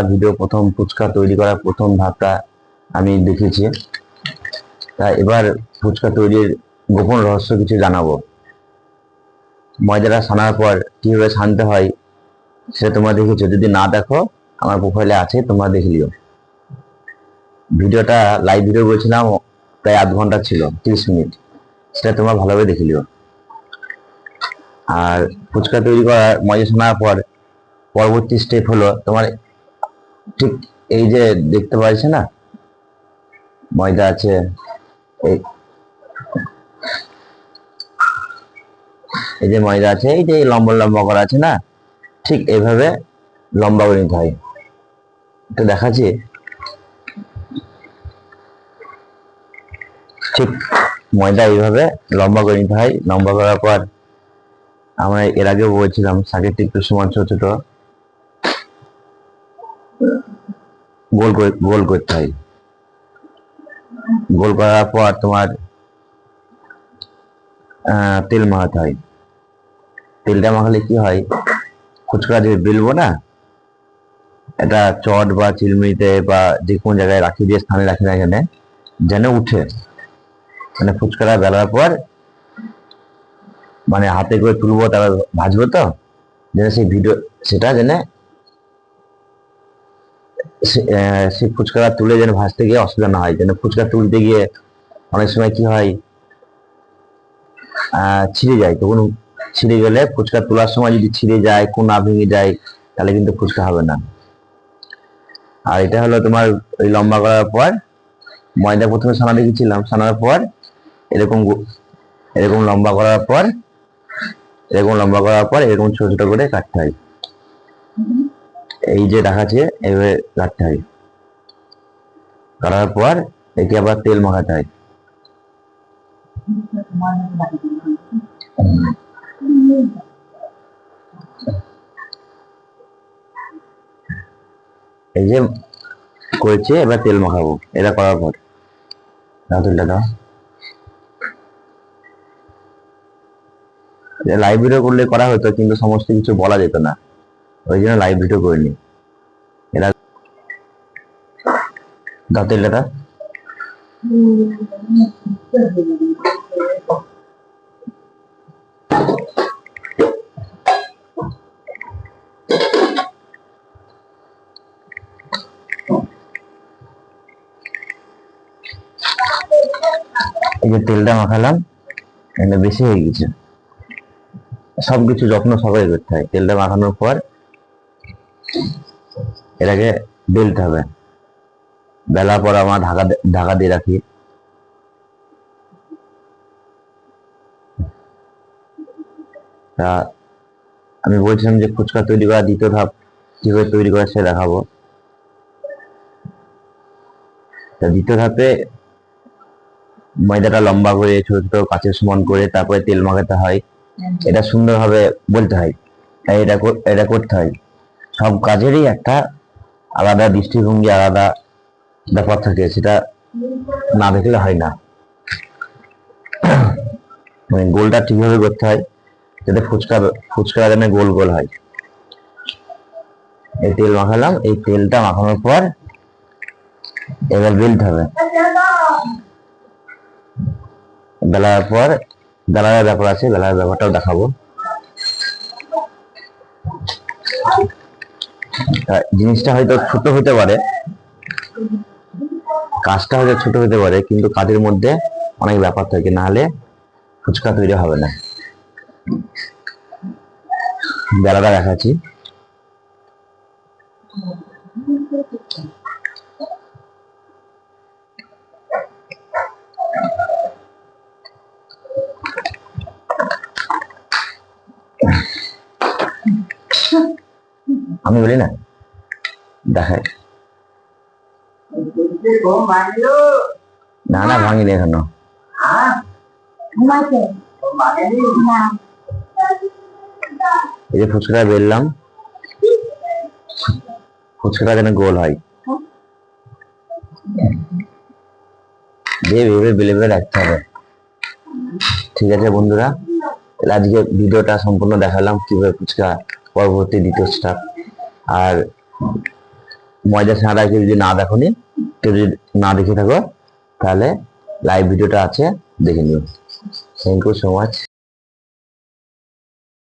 Video প্রথম ফুচকা তৈরি করার প্রথম ধাপটা আমি দেখিয়েছি। তা এবার ফুচকা তৈরির গোপন রহস্য কিছু জানাবো। ময়দাটা ছানার পর কিভাবে ছানতে হয় সেটা তোমরা দেখেছো, যদি না দেখো আমার প্রোফাইলে আছে, তোমরা দেখে লিও। ভিডিওটা লাইভ ভিডিও করেছিলাম, প্রায় আধ ঘন্টা ছিল, 30 মিনিট, সেটা তোমরা ভালোভাবে দেখে লিও। আর ফুচকা তৈরি করার ময়দা ছানার পর পরবর্তী স্টেপ হলো তোমার ঠিক এই যে দেখতে পাচ্ছ না ময়দা আছে, এই যে ময়দা আছে, এই যে লম্বা লম্বা করা আছে না, ঠিক এইভাবে লম্বা করে নিতে হয়। এটা দেখাচ্ছি, ঠিক ময়দা এইভাবে লম্বা করে নিতে হয়। লম্বা করার পর আমরা এর আগেও বলছিলাম শাকের একটু সমান ছোট ছোট গোল করতে হয়। গোল করার পর তোমার তেল মাখাতে হয়। তেলটা মাখালে কি হয়, ফুচকা যে বেলবো না, এটা চট বা চিলমিতে বা যে কোনো জায়গায় রাখি দিয়ে স্থানে রাখি না এখানে যেন উঠে, মানে ফুচকাটা বেলার পর মানে হাতে করে তুলবো, তারপর ভাজবো, তো যেন সেই ভিডিও সেটা যেন সেই ফুচকাটা তুলে যেন ভাজতে গিয়ে অসুবিধা না হয়। যেন ফুচকা তুলতে গিয়ে অনেক সময় কি হয়, ছিঁড়ে যায়, তখন ছিঁড়ে গেলে ফুচকা তোলার সময় যদি ছিঁড়ে যায়, কোনা ভেঙে যায়, তাহলে কিন্তু ফুচকা হবে না। আর এটা হলো তোমার ওই লম্বা করার পর ময়দা প্রথমে ছানা দেখেছিলাম, ছানার পর এরকম এরকম লম্বা করার পর এরকম ছোট ছোট করে কাটতে হয়। এই যে দেখাচ্ছে এইভাবে কাটতে হয়। কাটার পর একে আবার তেল মাখাতে হয়। এই যে করেছে, এবার তেল মাখাবো। এটা করার পর তেলটা দাও। লাইভ ভিডিও করলে করা হতো, কিন্তু সমস্ত কিছু বলা যেত না, ওই জন্য লাইভ ভিডিও করিনি। এরা দাও তেলটা দাও। এই যে তেলটা মাখালাম, এটা বেশি হয়ে গেছে। সবকিছু যত্ন সবাই করতে হয়। তেলটা মাখানোর পর এটাকে বেলতে হবে। বেলার পর আমরা ঢাকা দিয়ে রাখি। তা আমি বলছিলাম যে ফুচকা তৈরি করা দ্বিতীয় ধাপ কিভাবে তৈরি করে সে দেখাবো। তা দ্বিতীয় ধাপে ময়দাটা লম্বা করে ছোট ছোট কাচের সমান করে তারপরে তেল মাখাতে হয়। এটা সুন্দরভাবে বলতে হয়, তাই এটা করতে হয়। সব কাজেরই একটা আলাদা দৃষ্টিভঙ্গি, আলাদা ব্যাপার থাকে, সেটা না দেখলে হয় না। মানে গোলটা ঠিকভাবে করতে হয় যাতে ফুচকা যেন গোল গোল হয়। এই তেল মাখালাম, এই তেলটা মাখানোর পর এবার বেলতে হবে। বেলার পর বেলার ব্যাপার আছে, বেলার ব্যাপারটাও দেখাবো। জিনিসটা হয়তো ছোট হতে পারে, কাজটা হয়তো ছোট হতে পারে, কিন্তু কাজের মধ্যে অনেক ব্যাপার থাকে, না হলে ফুচকা তৈরি হবে না। বেলাটা দেখাচ্ছি। আমি বলি না, দেখায় না, না ভাঙিনি এখনো। এই যে ফুচকাটা বেললাম, ফুচকাটা যেন গোল হয়, ভেবে বেলে বেলে রাখতে হবে। ঠিক আছে বন্ধুরা, আজকে ভিডিওটা সম্পূর্ণ দেখালাম কিভাবে ফুচকা পরবর্তী দ্বিতীয় স্টেপ। আর ময়দা ছাড়া কেউ যদি না দেখনি, কেউ যদি না দেখে থাকো, তাহলে লাইভ ভিডিওটা আছে, দেখে নিও। Thank you so much.